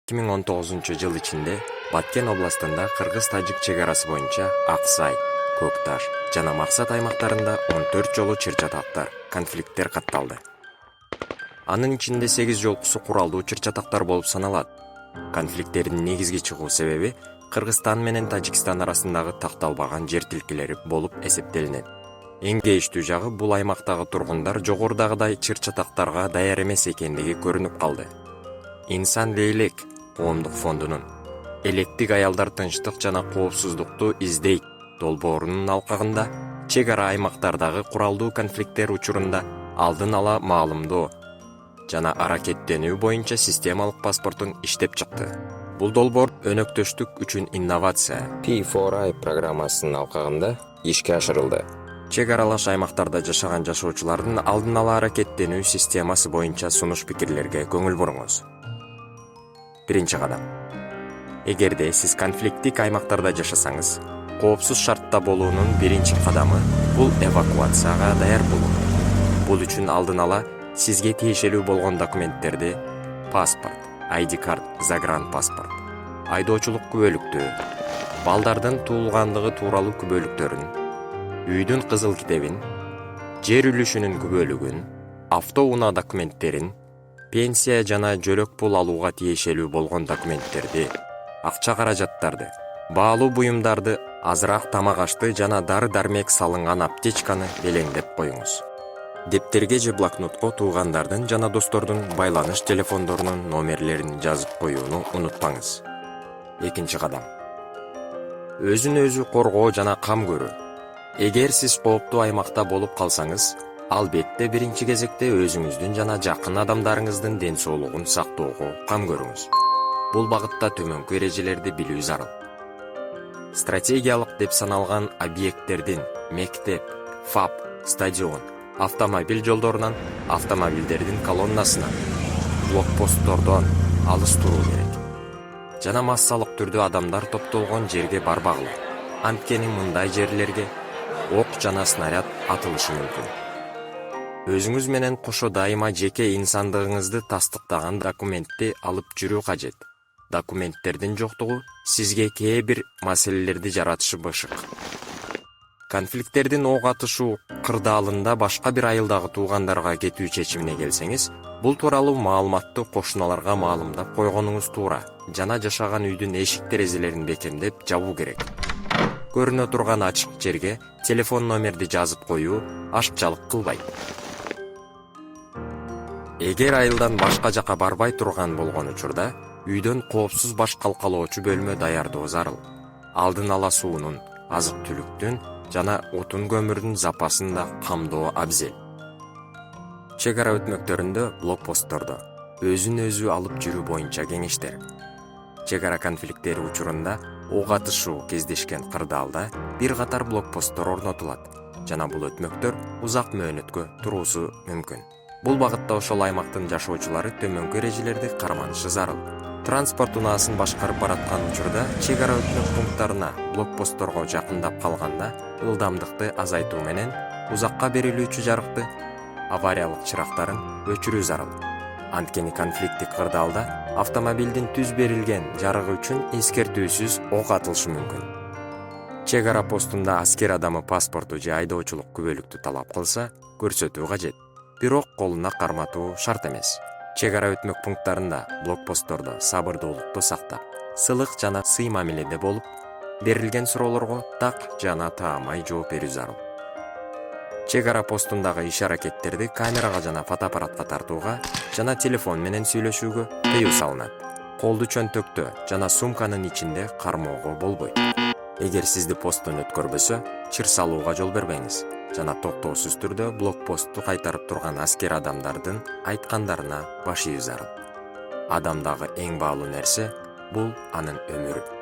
2019 жыл ичинде Баткен областында Кыргыз-Тажик чегарасы боюнча Аксай, Көкташ жана Максат аймактарында 14 жолу чыр-чатактар, конфликттер катталды. Анын ичинде 8 жолкусу куралдуу чыр-чатактар болуп саналат. Конфликттердин негизги чыгуу себеби Кыргызстан менен Тажикстан арасындагы такталбаган жер тилкелери болуп эсептелинет. Эң кейиштүү жагы бул аймактагы тургундар жогорудагыдай чыр-чатактарга даяр эмес экендиги көрүнүп калды. Инсан Лейлек коомдук фондунун элеттик аялдар тынчтык жана коопсуздукту издейт долбоорунун алкагында чек ара аймактардагы куралдуу конфликттер учурунда алдын ала маалымдоо жана аракеттенүү боюнча системалык паспортун иштеп чыкты. Бул долбоор өнөктөштүк үчүн инновация P4I программасынын алкагында ишке ашырылды. Чек аралаш аймактарда жашаган жашоочулардын алдын ала аракеттенүү системасы боюнча сунуш пикирлерге көңүл буруңуз. Биринчи кадам. Эгерде сиз конфликттик аймактарда жашасаңыз, коопсуз шартта болуунун биринчи кадамы бул эвакуацияга даяр болуу. Бул үчүн алдын ала сизге тиешелүү болгон документтерди паспорт, ID карт, загранпаспорт, айдоочулук күбөлүктүү, балдардын туулгандыгы тууралуу күбөлүктөрүн, үйдүн кызыл китебин, жер үлүшүнүн күбөлүгүн, автоунаа документтерин, пенсия жана жөлөк пул алууга тиешелүү болгон документтерди, акча каражаттарды, баалуу буюмдарды, азыраак тамак ашты жана дары-дармек салынган аптечканы белеңдеп коюңуз. Дептерге же блокнотко туугандардын жана достордун байланыш телефондорунун номерлерин жазып коюуну унутпаңыз. Экинчи кадам. Өзүн өзү коргоо жана кам көрүү. Эгер сиз кооптуу аймакта болуп калсаңыз, албетте биринчи кезекте өзүңүздүн жана жакын адамдарыңыздын ден соолугун сактоого кам көрүңүз. Бул багытта төмөнкү эрежелерди билүү зарыл. Стратегиялык деп саналган объекттердин мектеп, ФАП, стадион, автомобиль жолдорунан, автомобилдердин колоннасынан, блокпосттордон алыс туруу керек. Жана массалык түрдө адамдар топтолгон жерге барбагыла. Анткени мындай жерлерге ок жана снаряд атылышы мүмкүн. Өзүңүз менен кошо дайыма жеке инсандыгыңызды тастыктаган документти алып жүрүү кажет. Документтердин жоктугу сизге кээ бир маселелерди жаратышы бышык. Конфликттердин ок атышуу кырдаалында башка бир айылдагы туугандарга кетүү чечимине келсеңиз, бул тууралуу маалыматты кошуналарга маалымдап койгонуңуз туура жана жашаган үйдүн эшик терезелерин бекемдеп жабуу керек. Көрүнө турган ачык жерге телефон номерди жазып коюу ашыкчалык кылбайт. Эгер айылдан башка жака барбай турган болгон учурда, үйдөн коопсуз баш калкалоочу бөлмө даярдоо зарыл. Алдын ала суунун, азык-түлүктүн жана отун көмүрдүн запасын да камдоо абзел. Чек ара өтмөктөрүндө, блокпосттордо өзүн өзү алып жүрүү боюнча кеңештер. Чек ара конфликттери учурунда ок атышуу кездешкен кырдаалда бир катар блокпосттор орнотулат жана бул өтмөктөр узак мөөнөткө туруусу мүмкүн. Бул багытта ошол аймактын жашоочулары төмөнкү эрежелерди карманышы зарыл. Транспорт унаасын башкарып бараткан учурда чек ара өтмөк пункттарына, блокпостторго жакындап калганда ылдамдыкты азайтуу менен узакка берилүүчү жарыкты, авариялык чырактарын өчүрүү зарыл. Анткени конфликттик кырдаалда автомобилдин түз берилген жарыгы үчүн эскертүүсүз ок атылышы мүмкүн. Чек ара постунда аскер адамы паспорту же айдоочулук күбөлүктү талап кылса, көрсөтүү кажет. Бирок колуна карматуу шарт эмес. Чек ара өтмөк пункттарында, блокпосттордо сабырдуулукту сактап, сылык жана сый мамиледе болуп, берилген суроолорго так жана таамай жооп берүү зарыл. Чек ара постундагы иш-аракеттерди камерага жана фотоаппаратка тартууга жана телефон менен сүйлөшүүгө тыюу салынат. Колду чөнтөктө жана сумканын ичинде кармоого болбойт. Эгер сизди посттон өткөрбөсө, чыр салууга жол бербеңиз жана токтоосуз түрдө блокпостту кайтарып турган аскер адамдардын айткандарына баш ийүү зарыл. Адамдагы эң баалуу нерсе бул анын өмүрү.